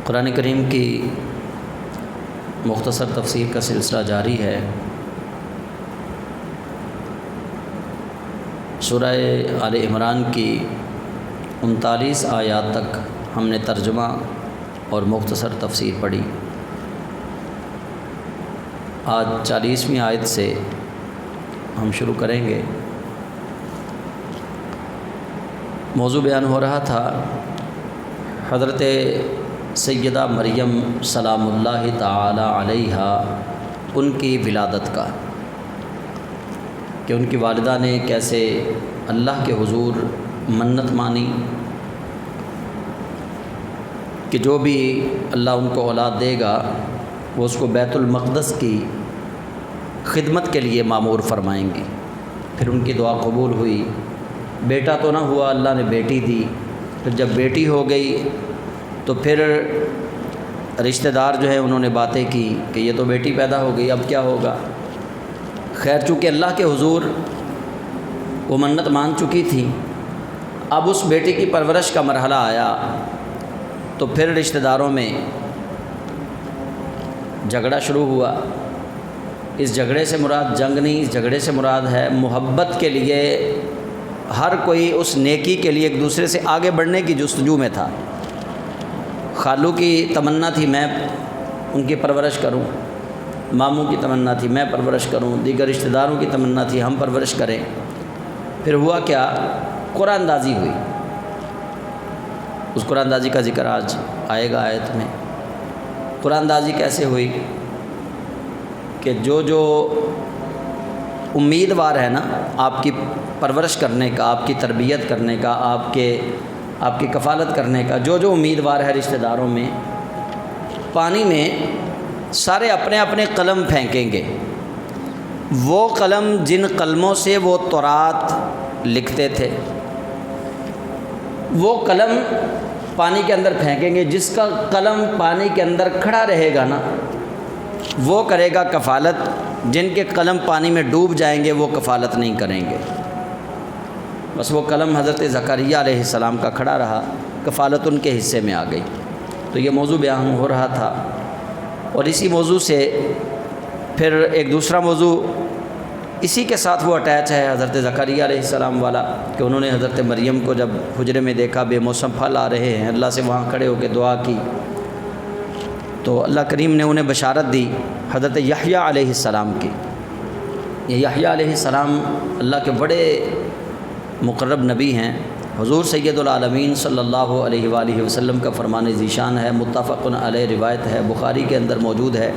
قرآن کریم کی مختصر تفسیر کا سلسلہ جاری ہے۔ سورہ آل عمران کی 39 آیات تک ہم نے ترجمہ اور مختصر تفسیر پڑھی۔ آج 40ویں آیت سے ہم شروع کریں گے۔ موضوع بیان ہو رہا تھا حضرت سیدہ مریم سلام اللہ تعالی علیہا ان کی ولادت کا، کہ ان کی والدہ نے کیسے اللہ کے حضور منت مانی کہ جو بھی اللہ ان کو اولاد دے گا وہ اس کو بیت المقدس کی خدمت کے لیے مامور فرمائیں گی۔ پھر ان کی دعا قبول ہوئی، بیٹا تو نہ ہوا، اللہ نے بیٹی دی۔ پھر جب بیٹی ہو گئی تو پھر رشتہ دار جو ہے انہوں نے باتیں کی کہ یہ تو بیٹی پیدا ہو گئی، اب کیا ہوگا؟ خیر چونکہ اللہ کے حضور وہ منت مان چکی تھی، اب اس بیٹی کی پرورش کا مرحلہ آیا تو پھر رشتہ داروں میں جھگڑا شروع ہوا۔ اس جھگڑے سے مراد جنگ نہیں، اس جھگڑے سے مراد ہے محبت کے لیے ہر کوئی اس نیکی کے لیے ایک دوسرے سے آگے بڑھنے کی جستجو میں تھا۔ خالو کی تمنا تھی میں ان کی پرورش کروں، ماموں کی تمنا تھی میں پرورش کروں، دیگر رشتہ داروں کی تمنا تھی ہم پرورش کریں۔ پھر ہوا کیا؟ قرآن اندازی ہوئی۔ اس قرآن اندازی کا ذکر آج آئے گا آیت میں۔ قرآن اندازی کیسے ہوئی؟ کہ جو امیدوار ہے نا آپ کی پرورش کرنے کا، آپ کی تربیت کرنے کا، آپ کی کفالت کرنے کا، جو امیدوار ہے رشتہ داروں میں، پانی میں سارے اپنے اپنے قلم پھینکیں گے۔ وہ قلم جن قلموں سے وہ تورات لکھتے تھے وہ قلم پانی کے اندر پھینکیں گے۔ جس کا قلم پانی کے اندر کھڑا رہے گا نا وہ کرے گا کفالت، جن کے قلم پانی میں ڈوب جائیں گے وہ کفالت نہیں کریں گے۔ بس وہ قلم حضرت زکریہ علیہ السلام کا کھڑا رہا، کفالت ان کے حصے میں آ گئی۔ تو یہ موضوع بیان ہو رہا تھا، اور اسی موضوع سے پھر ایک دوسرا موضوع اسی کے ساتھ وہ اٹیچ ہے حضرت زکریہ علیہ السلام والا، کہ انہوں نے حضرت مریم کو جب حجرے میں دیکھا بے موسم پھل آ رہے ہیں، اللہ سے وہاں کھڑے ہو کے دعا کی تو اللہ کریم نے انہیں بشارت دی حضرت یحییٰ علیہ السلام کی۔ یہ یحییٰ علیہ السلام اللہ کے بڑے مقرب نبی ہیں۔ حضور سید العالمین صلی اللہ علیہ وآلہ وسلم کا فرمان ذیشان ہے، متفق علیہ روایت ہے، بخاری کے اندر موجود ہے۔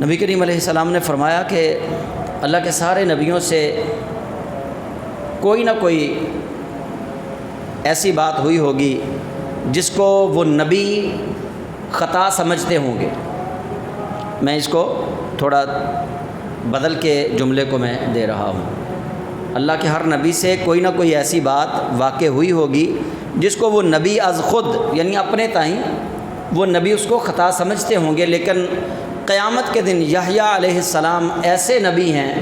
نبی کریم علیہ السلام نے فرمایا کہ اللہ کے سارے نبیوں سے کوئی نہ کوئی ایسی بات ہوئی ہوگی جس کو وہ نبی خطا سمجھتے ہوں گے۔ میں اس کو تھوڑا بدل کے جملے کو میں دے رہا ہوں۔ اللہ کے ہر نبی سے کوئی نہ کوئی ایسی بات واقع ہوئی ہوگی جس کو وہ نبی از خود یعنی اپنے تائیں وہ نبی اس کو خطا سمجھتے ہوں گے، لیکن قیامت کے دن یحییٰ علیہ السلام ایسے نبی ہیں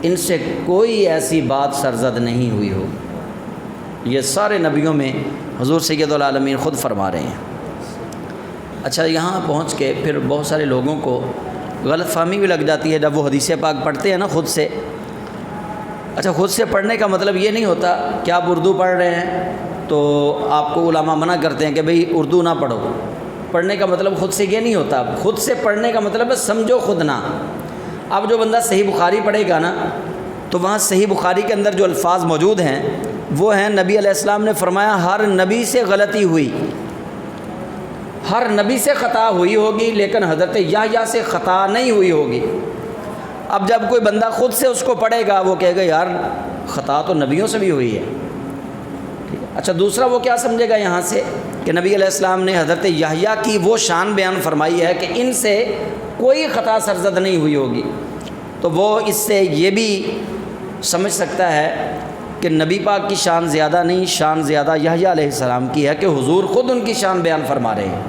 ان سے کوئی ایسی بات سرزد نہیں ہوئی ہوگی۔ یہ سارے نبیوں میں حضور سید العالمین خود فرما رہے ہیں۔ اچھا، یہاں پہنچ کے پھر بہت سارے لوگوں کو غلط فہمی بھی لگ جاتی ہے جب وہ حدیث پاک پڑھتے ہیں نا خود سے۔ اچھا، خود سے پڑھنے کا مطلب یہ نہیں ہوتا کہ آپ اردو پڑھ رہے ہیں تو آپ کو علماء منع کرتے ہیں کہ بھئی اردو نہ پڑھو۔ پڑھنے کا مطلب خود سے یہ نہیں ہوتا۔ خود سے پڑھنے کا مطلب ہے سمجھو خود نہ۔ اب جو بندہ صحیح بخاری پڑھے گا نا تو وہاں صحیح بخاری کے اندر جو الفاظ موجود ہیں وہ ہیں، نبی علیہ السلام نے فرمایا ہر نبی سے غلطی ہوئی، ہر نبی سے خطا ہوئی ہوگی، لیکن حضرت یحییٰ سے خطا نہیں ہوئی ہوگی۔ اب جب کوئی بندہ خود سے اس کو پڑھے گا وہ کہے گا یار خطا تو نبیوں سے بھی ہوئی ہے۔ اچھا، دوسرا وہ کیا سمجھے گا یہاں سے کہ نبی علیہ السلام نے حضرت یحییٰ کی وہ شان بیان فرمائی ہے کہ ان سے کوئی خطا سرزد نہیں ہوئی ہوگی، تو وہ اس سے یہ بھی سمجھ سکتا ہے کہ نبی پاک کی شان زیادہ نہیں، شان زیادہ یحییٰ علیہ السلام کی ہے کہ حضور خود ان کی شان بیان فرما رہے ہیں۔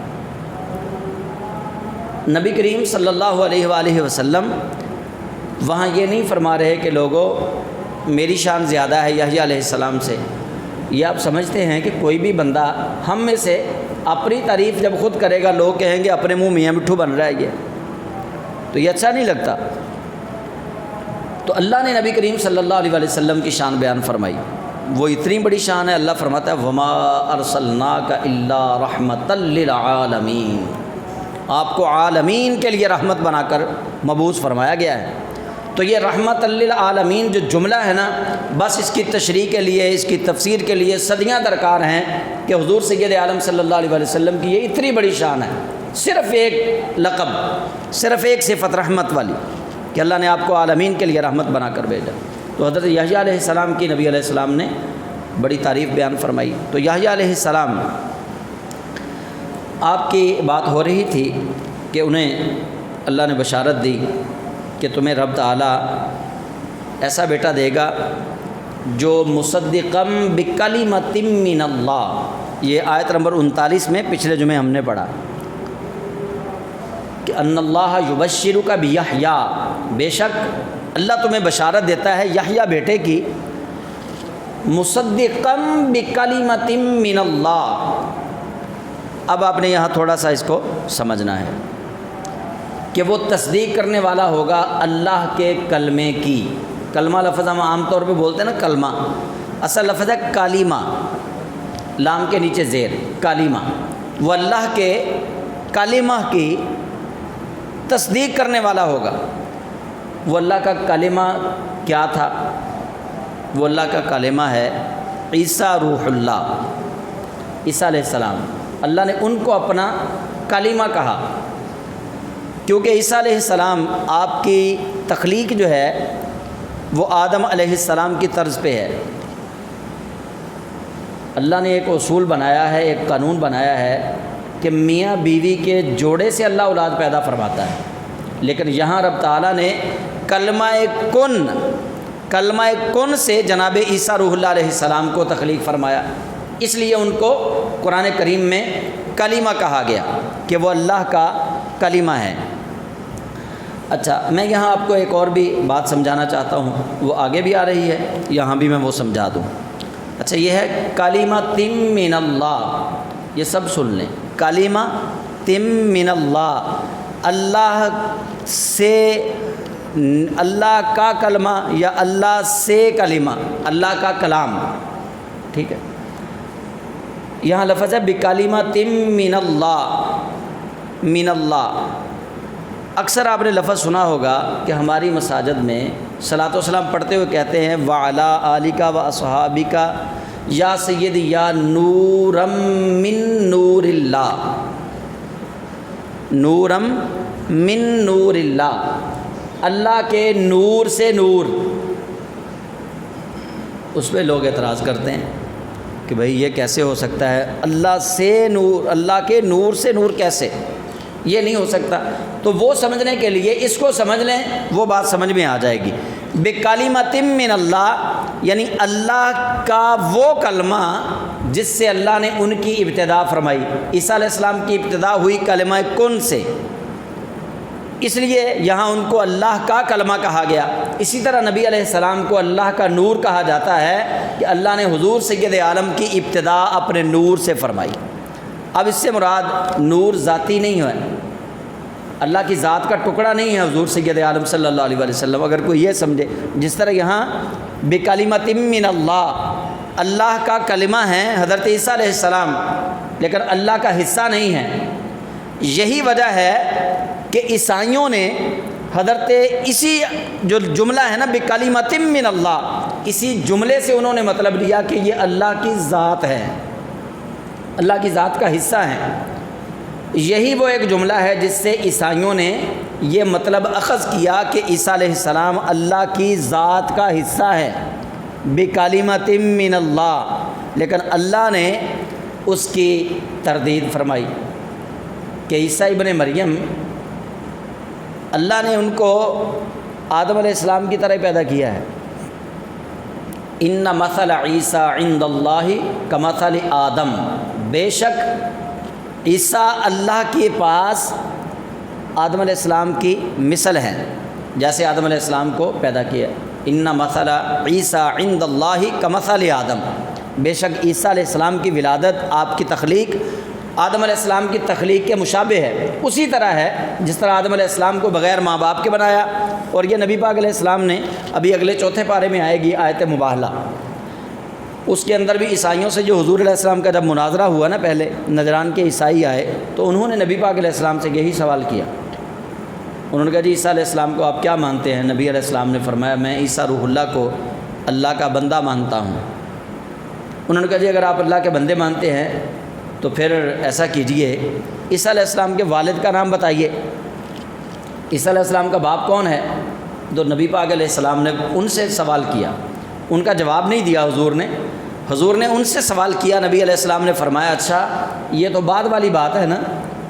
نبی کریم صلی اللہ علیہ وآلہ وسلم وہاں یہ نہیں فرما رہے کہ لوگوں میری شان زیادہ ہے یحییٰ علیہ السلام سے۔ یہ آپ سمجھتے ہیں کہ کوئی بھی بندہ ہم میں سے اپنی تعریف جب خود کرے گا لوگ کہیں گے اپنے منہ میاں مٹھو بن رہا ہے یہ، تو یہ اچھا نہیں لگتا۔ تو اللہ نے نبی کریم صلی اللہ علیہ وسلم کی شان بیان فرمائی، وہ اتنی بڑی شان ہے، اللہ فرماتا ہے وما ارسلناک الا رحمۃ للعالمین، آپ کو عالمین کے لیے رحمت بنا کر مبعوث فرمایا گیا ہے۔ تو یہ رحمت للعالمین جو جملہ ہے نا، بس اس کی تشریح کے لیے، اس کی تفسیر کے لیے صدیاں درکار ہیں کہ حضور سید عالم صلی اللہ علیہ وسلم کی یہ اتنی بڑی شان ہے، صرف ایک لقب، صرف ایک صفت رحمت والی، کہ اللہ نے آپ کو عالمین کے لیے رحمت بنا کر بھیجا۔ تو حضرت یحییٰ علیہ السلام کی نبی علیہ السلام نے بڑی تعریف بیان فرمائی۔ تو یحییٰ علیہ السلام، آپ کی بات ہو رہی تھی کہ انہیں اللہ نے بشارت دی کہ تمہیں رب تعالیٰ ایسا بیٹا دے گا جو مصدقم بکلمۃ من اللہ، یہ آیت نمبر 39 میں پچھلے جمعے ہم نے پڑھا کہ ان اللہ یبشرک بیحییٰ، بے شک اللہ تمہیں بشارت دیتا ہے یحییٰ بیٹے کی، مصدقم بکلمۃ من اللہ۔ اب آپ نے یہاں تھوڑا سا اس کو سمجھنا ہے کہ وہ تصدیق کرنے والا ہوگا اللہ کے کلمے کی۔ کلمہ لفظ ہم عام طور پہ بولتے ہیں نا کلمہ، اصل لفظ ہے کالیمہ، لام کے نیچے زیر، کالیمہ۔ وہ اللہ کے کلمہ کی تصدیق کرنے والا ہوگا۔ وہ اللہ کا کلمہ کیا تھا؟ وہ اللہ کا کلمہ ہے عیسیٰ روح اللہ، عیسیٰ علیہ السلام۔ اللہ نے ان کو اپنا کلمہ کہا، کیونکہ عیسیٰ علیہ السلام آپ کی تخلیق جو ہے وہ آدم علیہ السلام کی طرز پہ ہے۔ اللہ نے ایک اصول بنایا ہے، ایک قانون بنایا ہے کہ میاں بیوی کے جوڑے سے اللہ اولاد پیدا فرماتا ہے، لیکن یہاں رب تعالیٰ نے کلمہ کن سے جناب عیسیٰ روح اللہ علیہ السلام کو تخلیق فرمایا، اس لیے ان کو قرآن کریم میں کلمہ کہا گیا کہ وہ اللہ کا کلمہ ہے۔ اچھا، میں یہاں آپ کو ایک اور بھی بات سمجھانا چاہتا ہوں، وہ آگے بھی آ رہی ہے، یہاں بھی میں وہ سمجھا دوں۔ اچھا، یہ ہے کلمۃ من اللہ، یہ سب سن لیں، کلمۃ من اللہ، اللہ سے، اللہ کا کلمہ یا اللہ سے کلمہ، اللہ کا کلام، ٹھیک ہے۔ یہاں لفظ ہے بکلمۃ من اللہ، من اللہ۔ اکثر آپ نے لفظ سنا ہوگا کہ ہماری مساجد میں صلاۃ و سلام پڑھتے ہوئے کہتے ہیں وعلی آلک و اصحابک یا سید یا نورم من نور اللہ، نورم من نور اللہ، اللہ کے نور سے نور۔ اس پہ لوگ اعتراض کرتے ہیں کہ بھئی یہ کیسے ہو سکتا ہے، اللہ سے نور، اللہ کے نور سے نور کیسے، یہ نہیں ہو سکتا۔ تو وہ سمجھنے کے لیے اس کو سمجھ لیں، وہ بات سمجھ میں آ جائے گی۔ بکلمۃ من اللہ یعنی اللہ کا وہ کلمہ جس سے اللہ نے ان کی ابتدا فرمائی۔ عیسیٰ علیہ السلام کی ابتدا ہوئی کلمہ کن سے، اس لیے یہاں ان کو اللہ کا کلمہ کہا گیا۔ اسی طرح نبی علیہ السلام کو اللہ کا نور کہا جاتا ہے کہ اللہ نے حضور سید عالم کی ابتدا اپنے نور سے فرمائی۔ اب اس سے مراد نور ذاتی نہیں ہے، اللہ کی ذات کا ٹکڑا نہیں ہے حضور سید عالم صلی اللہ علیہ وسلم، اگر کوئی یہ سمجھے۔ جس طرح یہاں بکلمۃ من اللہ، اللہ کا کلمہ ہے حضرت عیسیٰ علیہ السلام، لیکن اللہ کا حصہ نہیں ہے۔ یہی وجہ ہے کہ عیسائیوں نے حضرت اسی جو جملہ ہے نا بکلمۃ من اللہ، اسی جملے سے انہوں نے مطلب لیا کہ یہ اللہ کی ذات ہے، اللہ کی ذات کا حصہ ہے۔ یہی وہ ایک جملہ ہے جس سے عیسائیوں نے یہ مطلب اخذ کیا کہ عیسیٰ علیہ السلام اللہ کی ذات کا حصہ ہے، بکلمۃ من اللہ، لیکن اللہ نے اس کی تردید فرمائی کہ عیسیٰ ابن مریم، اللہ نے ان کو آدم علیہ السلام کی طرح پیدا کیا ہے۔ ان مثل عیسیٰ عند اللہ کمثل آدم، بے شک عیسیٰ اللہ کے پاس آدم علیہ السلام کی مثل ہے، جیسے آدم علیہ السلام کو پیدا کیا۔ ان مثل عیسیٰ عند اللہ کمثل آدم، بے شک عیسیٰ علیہ السلام کی ولادت، آپ کی تخلیق آدم علیہ السلام کی تخلیق کے مشابہ ہے، اسی طرح ہے جس طرح آدم علیہ السلام کو بغیر ماں باپ کے بنایا، اور یہ نبی پاک علیہ السلام نے ابھی اگلے چوتھے پارے میں آئے گی آیت مباہلہ، اس کے اندر بھی عیسائیوں سے جو حضور علیہ السلام کا جب مناظرہ ہوا نا، پہلے نجران کے عیسائی آئے تو انہوں نے نبی پاک علیہ السلام سے یہی سوال کیا، انہوں نے کہا جی عیسیٰ علیہ السلام کو آپ کیا مانتے ہیں؟ نبی علیہ السلام نے فرمایا میں عیسیٰ روح اللہ کو اللہ کا بندہ مانتا ہوں۔ انہوں نے کہا جی اگر آپ اللہ کے بندے مانتے ہیں تو پھر ایسا کیجئے عیسیٰ علیہ السلام کے والد کا نام بتائیے، عیسیٰ علیہ السلام کا باپ کون ہے؟ تو نبی پاک علیہ السلام نے ان سے سوال کیا، ان کا جواب نہیں دیا حضور نے ان سے سوال کیا۔ نبی علیہ السلام نے فرمایا اچھا یہ تو بعد والی بات ہے نا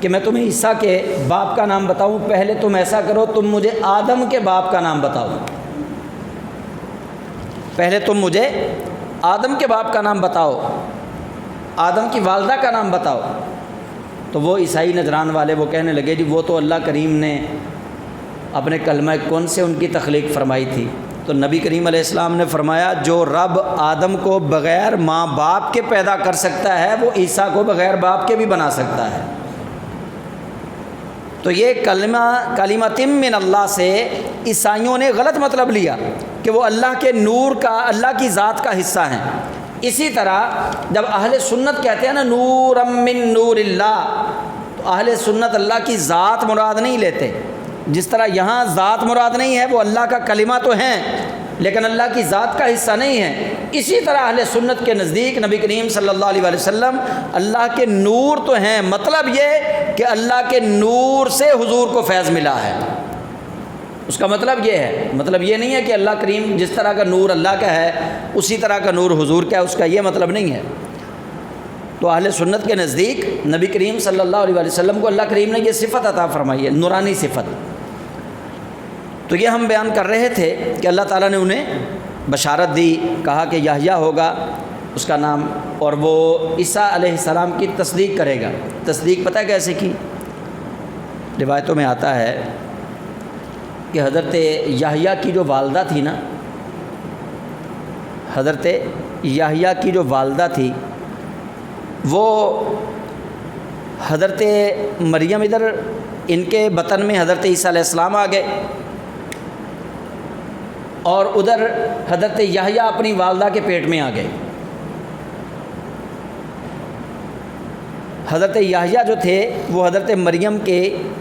کہ میں تمہیں عیسیٰ کے باپ کا نام بتاؤں، پہلے تم ایسا کرو تم مجھے آدم کے باپ کا نام بتاؤ، پہلے تم مجھے آدم کے باپ کا نام بتاؤ، آدم کی والدہ کا نام بتاؤ۔ تو وہ عیسائی نجران والے وہ کہنے لگے جی وہ تو اللہ کریم نے اپنے کلمہ کن سے ان کی تخلیق فرمائی تھی۔ تو نبی کریم علیہ السلام نے فرمایا جو رب آدم کو بغیر ماں باپ کے پیدا کر سکتا ہے وہ عیسیٰ کو بغیر باپ کے بھی بنا سکتا ہے۔ تو یہ کلمۃ من اللہ سے عیسائیوں نے غلط مطلب لیا کہ وہ اللہ کے نور کا، اللہ کی ذات کا حصہ ہیں۔ اسی طرح جب اہل سنت کہتے ہیں نا نور من نور اللہ، تو اہل سنت اللہ کی ذات مراد نہیں لیتے، جس طرح یہاں ذات مراد نہیں ہے، وہ اللہ کا کلمہ تو ہیں لیکن اللہ کی ذات کا حصہ نہیں ہے۔ اسی طرح اہل سنت کے نزدیک نبی کریم صلی اللہ علیہ وسلم اللہ کے نور تو ہیں، مطلب یہ کہ اللہ کے نور سے حضور کو فیض ملا ہے، اس کا مطلب یہ ہے، مطلب یہ نہیں ہے کہ اللہ کریم جس طرح کا نور اللہ کا ہے اسی طرح کا نور حضور کا ہے، اس کا یہ مطلب نہیں ہے۔ تو اہل سنت کے نزدیک نبی کریم صلی اللہ علیہ وسلم کو اللہ کریم نے یہ صفت عطا فرمائی ہے، نورانی صفت۔ تو یہ ہم بیان کر رہے تھے کہ اللہ تعالیٰ نے انہیں بشارت دی، کہا کہ یحییٰ ہوگا اس کا نام، اور وہ عیسیٰ علیہ السلام کی تصدیق کرے گا۔ تصدیق پتہ کیسے کی؟ روایتوں میں آتا ہے کہ حضرت یحییٰ کی جو والدہ تھی نا، حضرت یحییٰ کی جو والدہ تھی وہ حضرت مریم، ادھر ان کے بطن میں حضرت عیسیٰ علیہ السلام آ گئے، اور ادھر حضرت یحییٰ اپنی والدہ کے پیٹ میں آ گئے۔ حضرت یحییٰ جو تھے وہ حضرت مریم کے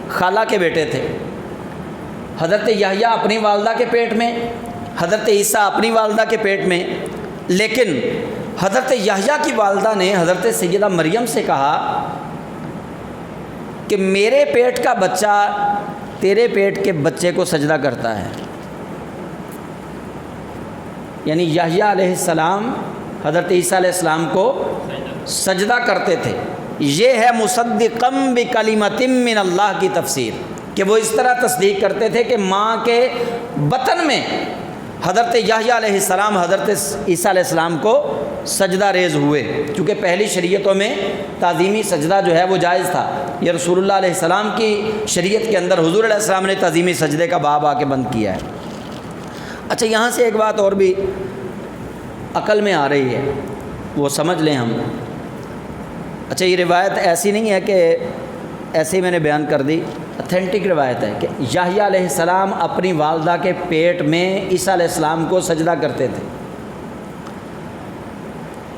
خالہ کے بیٹے تھے۔ حضرت یحییٰ اپنی والدہ کے پیٹ میں، حضرت عیسیٰ اپنی والدہ کے پیٹ میں، لیکن حضرت یحییٰ کی والدہ نے حضرت سیدہ مریم سے کہا کہ میرے پیٹ کا بچہ تیرے پیٹ کے بچے کو سجدہ کرتا ہے، یعنی یحییٰ علیہ السلام حضرت عیسیٰ علیہ السلام کو سجدہ کرتے تھے۔ یہ ہے مصدقا بکلمۃ من اللہ کی تفسیر، کہ وہ اس طرح تصدیق کرتے تھے کہ ماں کے بطن میں حضرت یحییٰ علیہ السلام حضرت عیسیٰ علیہ السلام کو سجدہ ریز ہوئے، چونکہ پہلی شریعتوں میں تعظیمی سجدہ جو ہے وہ جائز تھا۔ یہ رسول اللہ علیہ السلام کی شریعت کے اندر حضور علیہ السلام نے تعظیمی سجدے کا باب آ کے بند کیا ہے۔ اچھا یہاں سے ایک بات اور بھی عقل میں آ رہی ہے، وہ سمجھ لیں ہم۔ اچھا یہ روایت ایسی نہیں ہے کہ ایسے ہی میں نے بیان کر دی، اتھینٹک روایت ہے کہ یحییٰ علیہ السلام اپنی والدہ کے پیٹ میں عیسیٰ علیہ السلام کو سجدہ کرتے تھے۔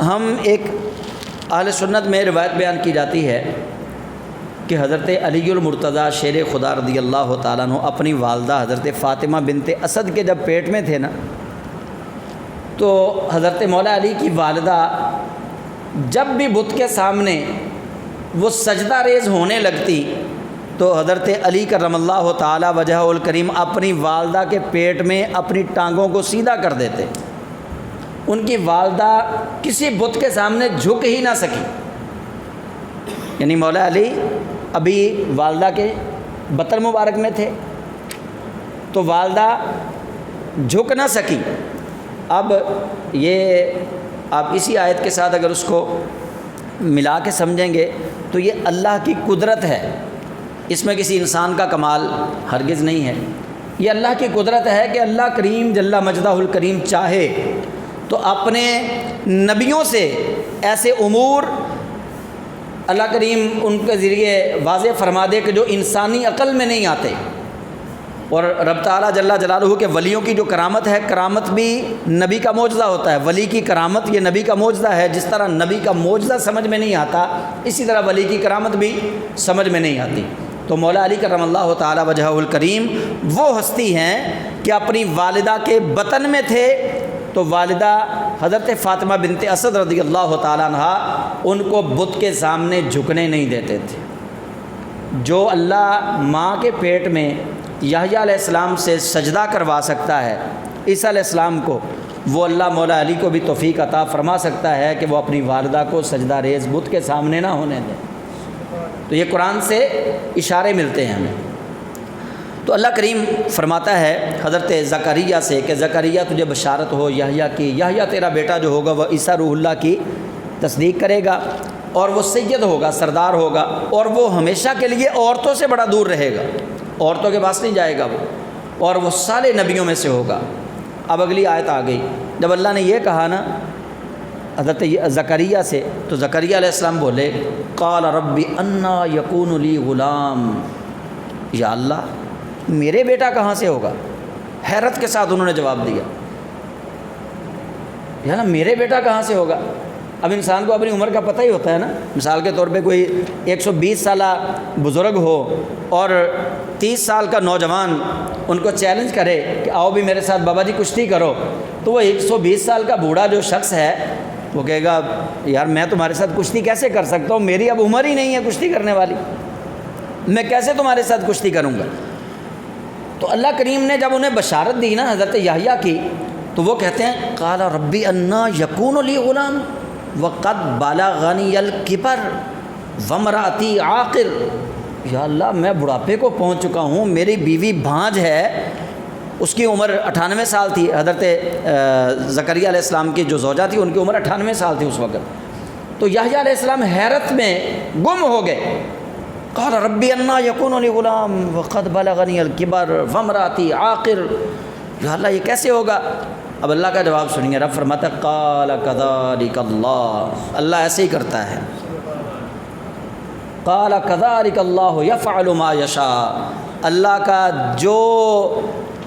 ہم ایک اہل سنت میں روایت بیان کی جاتی ہے کہ حضرت علی المرتضیٰ شیر خدا رضی اللہ تعالیٰ عنہ اپنی والدہ حضرت فاطمہ بنت اسد کے جب پیٹ میں تھے نا، تو حضرت مولا علی کی والدہ جب بھی بت کے سامنے وہ سجدہ ریز ہونے لگتی تو حضرت علی کرم اللہ تعالی وجہہ الکریم اپنی والدہ کے پیٹ میں اپنی ٹانگوں کو سیدھا کر دیتے۔ ان کی والدہ کسی بت کے سامنے جھک ہی نہ سکی، یعنی مولا علی ابھی والدہ کے بطن مبارک میں تھے تو والدہ جھک نہ سکی۔ اب یہ آپ اسی آیت کے ساتھ اگر اس کو ملا کے سمجھیں گے تو یہ اللہ کی قدرت ہے، اس میں کسی انسان کا کمال ہرگز نہیں ہے۔ یہ اللہ کی قدرت ہے کہ اللہ کریم جل مجدہ الکریم چاہے تو اپنے نبیوں سے ایسے امور اللہ کریم ان کے ذریعے واضح فرما دے کہ جو انسانی عقل میں نہیں آتے. اور رب تعالیٰ جل جلالہ کے ولیوں کی جو کرامت ہے، کرامت بھی نبی کا معجزہ ہوتا ہے. ولی کی کرامت یہ نبی کا معجزہ ہے. جس طرح نبی کا معجزہ سمجھ میں نہیں آتا، اسی طرح ولی کی کرامت بھی سمجھ میں نہیں آتی. تو مولا علی کرم اللہ تعالیٰ وجہہ الکریم وہ ہستی ہیں کہ اپنی والدہ کے بطن میں تھے تو والدہ حضرت فاطمہ بنت اسد رضی اللہ تعالیٰ عنہ ان کو بت کے سامنے جھکنے نہیں دیتے تھے. جو اللہ ماں کے پیٹ میں یحییٰ علیہ السلام سے سجدہ کروا سکتا ہے عیسیٰ علیہ السلام کو، وہ اللہ مولا علی کو بھی توفیق عطا فرما سکتا ہے کہ وہ اپنی والدہ کو سجدہ ریز بت کے سامنے نہ ہونے دیں. تو یہ قرآن سے اشارے ملتے ہیں ہمیں. تو اللہ کریم فرماتا ہے حضرت زکریا سے کہ زکریا تجھے بشارت ہو یحییٰ کی، یحییٰ تیرا بیٹا جو ہوگا وہ عیسیٰ روح اللہ کی تصدیق کرے گا اور وہ سید ہوگا، سردار ہوگا، اور وہ ہمیشہ کے لیے عورتوں سے بڑا دور رہے گا، عورتوں کے پاس نہیں جائے گا وہ، اور وہ سارے نبیوں میں سے ہوگا. اب اگلی آیت آ گئی. جب اللہ نے یہ کہا نا حضرت زکریا سے، تو زکریا علیہ السلام بولے قال رب انا یکون لی غلام، یا اللہ میرے بیٹا کہاں سے ہوگا. حیرت کے ساتھ انہوں نے جواب دیا، یا نا میرے بیٹا کہاں سے ہوگا. اب انسان کو اپنی عمر کا پتہ ہی ہوتا ہے نا. مثال کے طور پہ کوئی 120 سالہ بزرگ ہو اور 30 سال کا نوجوان ان کو چیلنج کرے کہ آؤ بھی میرے ساتھ بابا جی کشتی کرو، تو وہ 120 سال کا بوڑھا جو شخص ہے وہ کہے گا یار میں تمہارے ساتھ کشتی کیسے کر سکتا ہوں، میری اب عمر ہی نہیں ہے کشتی کرنے والی، میں کیسے تمہارے ساتھ کشتی کروں گا. تو اللہ کریم نے جب انہیں بشارت دی نا حضرت یحییٰ کی، تو وہ کہتے ہیں قال ربی انا یکون لی غلام وقد بلغنی الکبر وامرأتی عاقر. یا اللہ میں بڑھاپے کو پہنچ چکا ہوں، میری بیوی بھانج ہے، اس کی عمر 98 سال تھی. حضرت زکریا علیہ السلام کی جو زوجہ تھی ان کی عمر 98 سال تھی اس وقت. تو یحییٰ علیہ السلام حیرت میں گم ہو گئے. قال ربی انا یکون لی غلام وقد بلغنی الکبر وامرأتی عاقر. یا اللہ یہ کیسے ہوگا. اب اللہ کا جواب سنیے. رب فرماتا ہے قال کذالک اللہ، اللہ ایسے ہی کرتا ہے. قال کذالک اللہ یفعل ما یشاء، اللہ کا جو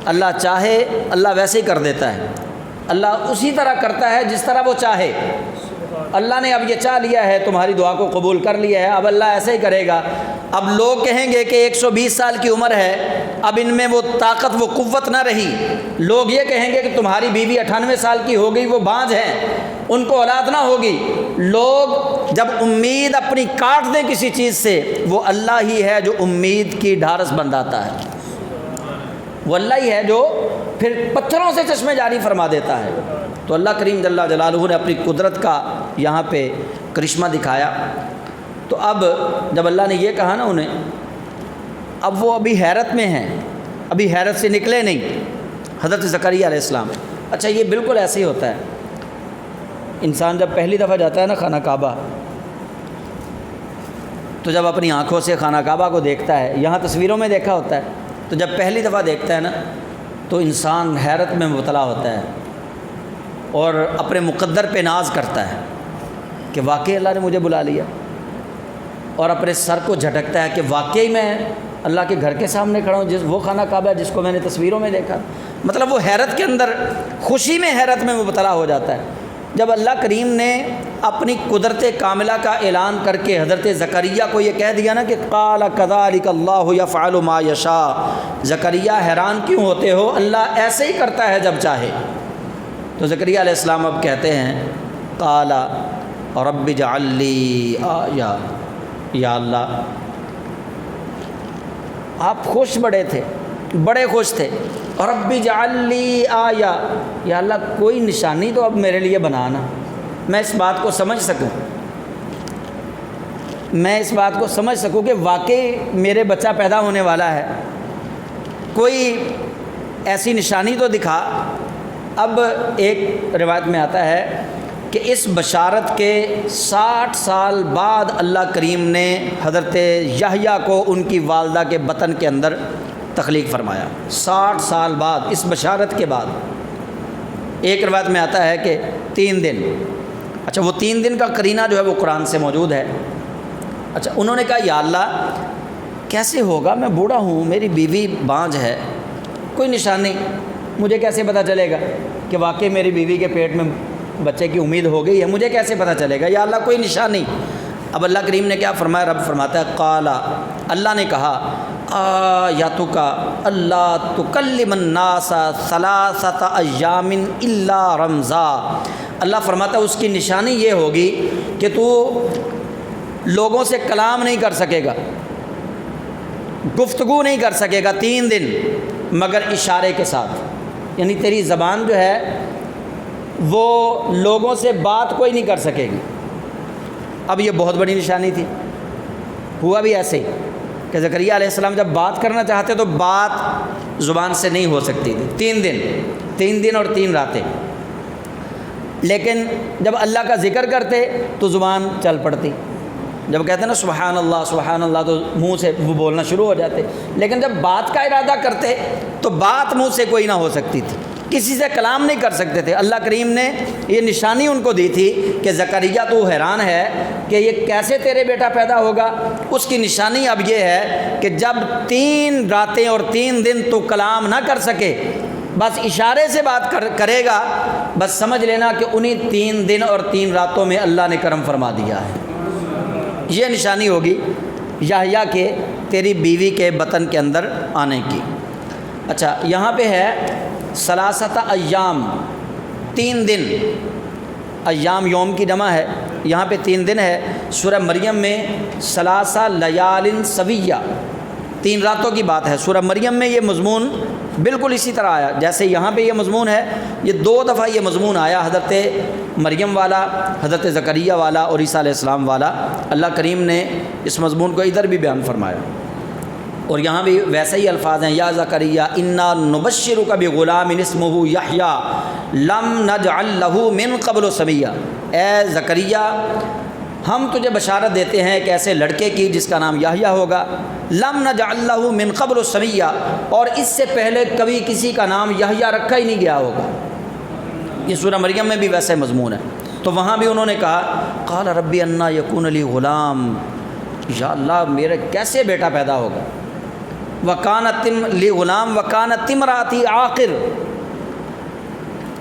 اللہ چاہے اللہ ویسے ہی کر دیتا ہے. اللہ اسی طرح کرتا ہے جس طرح وہ چاہے. اللہ نے اب یہ چاہ لیا ہے، تمہاری دعا کو قبول کر لیا ہے، اب اللہ ایسے ہی کرے گا. اب لوگ کہیں گے کہ 120 سال کی عمر ہے، اب ان میں وہ طاقت وہ قوت نہ رہی. لوگ یہ کہیں گے کہ تمہاری بیوی 98 سال کی ہو گئی، وہ بانجھ ہیں، ان کو اولاد نہ ہوگی. لوگ جب امید اپنی کاٹ دیں کسی چیز سے، وہ اللہ ہی ہے جو امید کی ڈھارس بندھاتا ہے. وہ اللہ ہی ہے جو پھر پتھروں سے چشمے جاری فرما دیتا ہے. تو اللہ کریم جل جلالہ نے اپنی قدرت کا یہاں پہ کرشمہ دکھایا. تو اب جب اللہ نے یہ کہا نا انہیں، اب وہ ابھی حیرت میں ہیں، ابھی حیرت سے نکلے نہیں حضرت زکریا علیہ السلام. اچھا یہ بالکل ایسے ہی ہوتا ہے. انسان جب پہلی دفعہ جاتا ہے نا خانہ کعبہ، تو جب اپنی آنکھوں سے خانہ کعبہ کو دیکھتا ہے، یہاں تصویروں میں دیکھا ہوتا ہے، تو جب پہلی دفعہ دیکھتا ہے نا تو انسان حیرت میں مبتلا ہوتا ہے اور اپنے مقدر پہ ناز کرتا ہے کہ واقعی اللہ نے مجھے بلا لیا، اور اپنے سر کو جھٹکتا ہے کہ واقعی میں اللہ کے گھر کے سامنے کھڑا ہوں، وہ خانہ کعبہ ہے جس کو میں نے تصویروں میں دیکھا. مطلب وہ حیرت کے اندر، خوشی میں حیرت میں مبتلا ہو جاتا ہے. جب اللہ کریم نے اپنی قدرت کاملہ کا اعلان کر کے حضرت زکریا کو یہ کہہ دیا نا کہ قال کذالک اللہ یفعل ما یشاء، زکریا حیران کیوں ہوتے ہو، اللہ ایسے ہی کرتا ہے جب چاہے. تو زکریا علیہ السلام اب کہتے ہیں قال رب اجعل لی آیہ، یا اللہ آپ خوش بڑے تھے، بڑے خوش تھے. رب اجعل لی آیہ، یا اللہ کوئی نشانی تو اب میرے لیے بنانا، میں اس بات کو سمجھ سکوں، میں اس بات کو سمجھ سکوں کہ واقعی میرے بچہ پیدا ہونے والا ہے. کوئی ایسی نشانی تو دکھا. اب ایک روایت میں آتا ہے کہ اس بشارت کے 60 سال بعد اللہ کریم نے حضرت یحییٰ کو ان کی والدہ کے بطن کے اندر تخلیق فرمایا. 60 سال بعد اس بشارت کے بعد. ایک روایت میں آتا ہے کہ 3 دن. اچھا وہ 3 دن کا قرینہ جو ہے وہ قرآن سے موجود ہے. اچھا انہوں نے کہا یا اللہ کیسے ہوگا، میں بوڑھا ہوں، میری بیوی بانجھ ہے، کوئی نشان نہیں، مجھے کیسے پتہ چلے گا کہ واقعی میری بیوی کے پیٹ میں بچے کی امید ہو گئی ہے، مجھے کیسے پتہ چلے گا یا اللہ، کوئی نشان نہیں۔ اب اللہ کریم نے کیا فرمایا، رب فرماتا ہے قال، اللہ نے کہا آیاتک اللہ تکلم الناس ثلاثۃ ایام الا رمزا، اللہ فرماتا ہے اس کی نشانی یہ ہوگی کہ تو لوگوں سے کلام نہیں کر سکے گا، گفتگو نہیں کر سکے گا 3 دن مگر اشارے کے ساتھ، یعنی تیری زبان جو ہے وہ لوگوں سے بات کوئی نہیں کر سکے گی۔ اب یہ بہت بڑی نشانی تھی۔ ہوا بھی ایسے ہی کہ زکریہ علیہ السلام جب بات کرنا چاہتے تو بات زبان سے نہیں ہو سکتی تھی 3 دن اور 3 راتیں، لیکن جب اللہ کا ذکر کرتے تو زبان چل پڑتی، جب کہتے ہیں نا سبحان اللہ تو منہ سے وہ بولنا شروع ہو جاتے، لیکن جب بات کا ارادہ کرتے تو بات منہ سے کوئی نہ ہو سکتی تھی، کسی سے کلام نہیں کر سکتے تھے۔ اللہ کریم نے یہ نشانی ان کو دی تھی کہ زکریا تو حیران ہے کہ یہ کیسے تیرے بیٹا پیدا ہوگا، اس کی نشانی اب یہ ہے کہ جب 3 راتیں اور 3 دن تو کلام نہ کر سکے، بس اشارے سے بات کرے گا، بس سمجھ لینا کہ انہیں 3 دن اور 3 راتوں میں اللہ نے کرم فرما دیا ہے۔ یہ نشانی ہوگی یحییٰ کے تیری بیوی کے بطن کے اندر آنے کی۔ اچھا یہاں پہ ہے ثلاثۃ ایام، 3 دن، ایام یوم کی جمع ہے، یہاں پہ 3 دن ہے۔ سورہ مریم میں ثلاثہ لیال سویہ، 3 راتوں کی بات ہے۔ سورہ مریم میں یہ مضمون بالکل اسی طرح آیا جیسے یہاں پہ یہ مضمون ہے، یہ 2 دفعہ یہ مضمون آیا، حضرت مریم والا، حضرت زکریہ والا اور عیسیٰ علیہ السلام والا۔ اللہ کریم نے اس مضمون کو ادھر بھی بیان فرمایا، اور یہاں بھی ویسے ہی الفاظ ہیں، یا زکریہ انا نبشرک بغلام اسمہ یحییٰ لم نجعل لہ من قبل سمیہ، اے زکریہ ہم تجھے بشارت دیتے ہیں ایک ایسے لڑکے کی جس کا نام یحییٰ ہوگا، لم نجعل لہ من قبل سمیہ، اور اس سے پہلے کبھی کسی کا نام یحییٰ رکھا ہی نہیں گیا ہوگا۔ یہ سورہ مریم میں بھی ویسے مضمون ہے۔ تو وہاں بھی انہوں نے کہا قال ربی انا یکون لی غلام، یا اللہ میرے کیسے بیٹا پیدا ہوگا، وکانت لی غلام وکانت امراتی عاقر،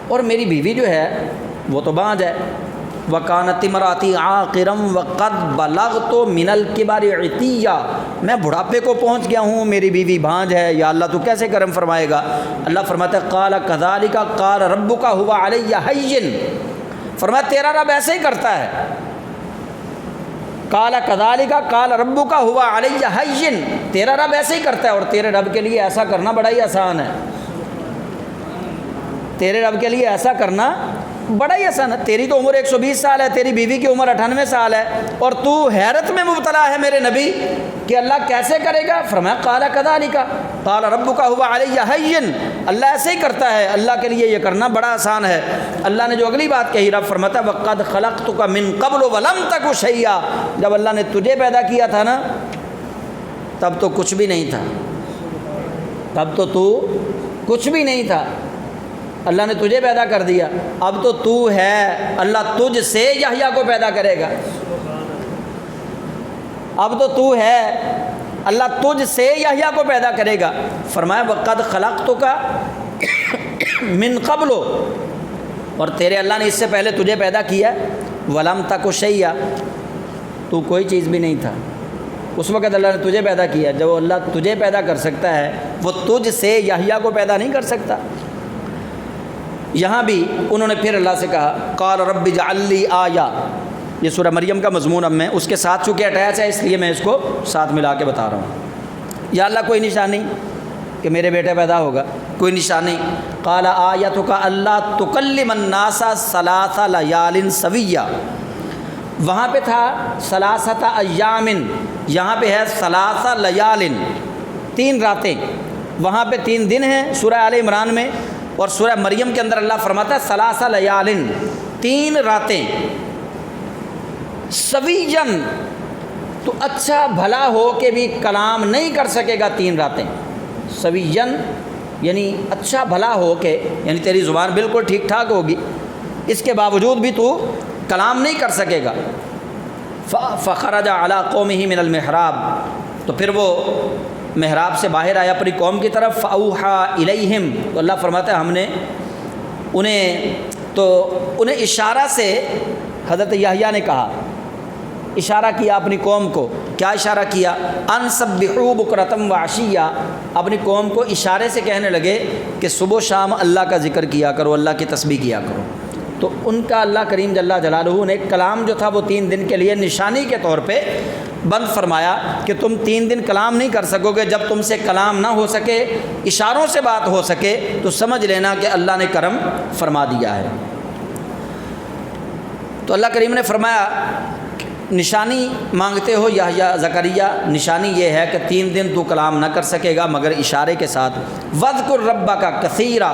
اور میری بیوی جو ہے وہ تو بانجھ ہے، وکانت امراتی عاقرا وقد بلغت من الکبر عتیہ، میں بڑھاپے کو پہنچ گیا ہوں، میری بیوی بانجھ ہے، یا اللہ تو کیسے کرم فرمائے گا۔ اللہ فرماتا ہے قال کذالک قال ربک هو علی ہین، فرمایا تیرا رب ایسے ہی کرتا ہے، قال کذالک قال ربک هو علی ہین، تیرا رب ایسے ہی کرتا ہے، اور تیرے رب کے لیے ایسا کرنا بڑا ہی آسان ہے، تیرے رب کے لیے ایسا کرنا بڑا ہی آسان ہے۔ تیری تو عمر 120 سال ہے، تیری بیوی کی عمر 98 سال ہے، اور تو حیرت میں مبتلا ہے میرے نبی کہ اللہ کیسے کرے گا۔ فرمایا قال کذالک قال ربک هو علی ہین، اللہ ایسے ہی کرتا ہے، اللہ کے لیے یہ کرنا بڑا آسان ہے۔ اللہ نے جو اگلی بات کہی، رب فرماتا ہے وقد خلقتک من قبل ولم تک شیئا، جب اللہ نے تجھے پیدا کیا تھا نا تب تو کچھ بھی نہیں تھا، تب تو کچھ بھی نہیں تھا، اللہ نے تجھے پیدا کر دیا، اب تو ہے، اللہ تجھ سے یحییٰ کو پیدا کرے گا، اب تو ہے، اللہ تجھ سے یحییٰ کو پیدا کرے گا۔ فرمایا وقد خلقتک من قبل، اور تیرے اللہ نے اس سے پہلے تجھے پیدا کیا، ولم تک شیئا، تو کوئی چیز بھی نہیں تھا، اس وقت اللہ نے تجھے پیدا کیا۔ جب اللہ تجھے پیدا کر سکتا ہے وہ تجھ سے یحییٰ کو پیدا نہیں کر سکتا۔ یہاں بھی انہوں نے پھر اللہ سے کہا قال رب اجعل لی آیہ، یہ سورہ مریم کا مضمون، اب میں اس کے ساتھ چونکہ اٹیچ ہے اس لیے میں اس کو ساتھ ملا کے بتا رہا ہوں۔ یا اللہ کوئی نشانی کہ میرے بیٹے پیدا ہوگا، کوئی نشانی۔ قال آیتک اللہ تکلم الناس ثلاث لیال سویہ، وہاں پہ تھا ثلاثۃ ایام، یہاں پہ ہے ثلاث لیال، 3 راتیں، وہاں پہ 3 دن ہیں سورہ آل عمران میں، اور سورہ مریم کے اندر اللہ فرماتا ہے ثلاث لیال، 3 راتیں، سویجن، تو اچھا بھلا ہو کے بھی کلام نہیں کر سکے گا 3 راتیں، سویجن یعنی اچھا بھلا ہو کے، یعنی تیری زبان بالکل ٹھیک ٹھاک ہوگی، اس کے باوجود بھی تو کلام نہیں کر سکے گا۔ فخرج علی قومہ من المحراب، تو پھر وہ محراب سے باہر آیا اپنی قوم کی طرف، فاوحی الیہم، تو اللہ فرماتا ہے ہم نے انہیں اشارہ سے، حضرت یحییٰ نے کہا، اشارہ کیا اپنی قوم کو، کیا اشارہ کیا؟ ان سبحوا بکرۃ وعشیہ، اپنی قوم کو اشارے سے کہنے لگے کہ صبح و شام اللہ کا ذکر کیا کرو، اللہ کی تسبیح کیا کرو۔ تو ان کا اللہ کریم جل جلالہ نے کلام جو تھا وہ 3 دن کے لیے نشانی کے طور پہ بند فرمایا کہ تم 3 دن کلام نہیں کر سکو گے، جب تم سے کلام نہ ہو سکے، اشاروں سے بات ہو سکے، تو سمجھ لینا کہ اللہ نے کرم فرما دیا ہے۔ تو اللہ کریم نے فرمایا نشانی مانگتے ہو یحییٰ زکریا، نشانی یہ ہے کہ 3 دن تو کلام نہ کر سکے گا مگر اشارے کے ساتھ، وَاذْكُرْ رَبَّكَ كَثِيرًا،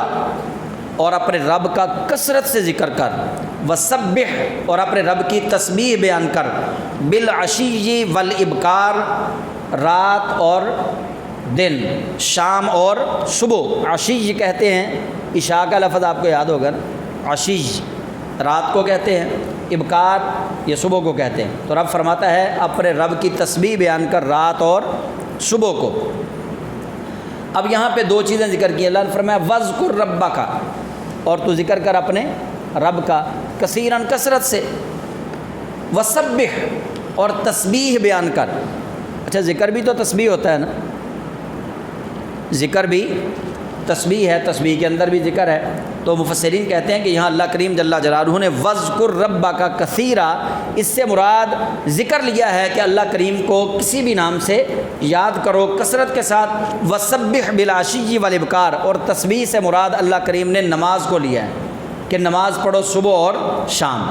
اور اپنے رب کا کثرت سے ذکر کر، وَسَبِّحْ، اور اپنے رب کی تسبیح بیان کر، بِالْعَشِيِّ وَالْإِبْكَارِ، رات اور دن، شام اور صبح۔ عشی کہتے ہیں، عشاء کا لفظ آپ کو یاد ہوگا، عشی رات کو کہتے ہیں، ابکار یہ صبح کو کہتے ہیں۔ تو رب فرماتا ہے اپنے رب کی تسبیح بیان کر رات اور صبح کو۔ اب یہاں پہ 2 چیزیں ذکر کی، اللہ نے فرمایا وَاذْكُرْ رَبَّكَ، اور تو ذکر کر اپنے رب کا کثیراً کثرت سے، وَسَبِّحْ، اور تسبیح بیان کر۔ اچھا ذکر بھی تو تسبیح ہوتا ہے نا، ذکر بھی تسبیح ہے، تسبیح کے اندر بھی ذکر ہے۔ تو مفسرین کہتے ہیں کہ یہاں اللہ کریم جل جلالہ نے وَاذْكُرْ رَبَّكَ كَثِيرًا، اس سے مراد ذکر لیا ہے کہ اللہ کریم کو کسی بھی نام سے یاد کرو کثرت کے ساتھ، وَسَبِّحْ بِالْعَشِيِّ وَالْإِبْكَارِ، اور تسبیح سے مراد اللہ کریم نے نماز کو لیا ہے کہ نماز پڑھو صبح اور شام۔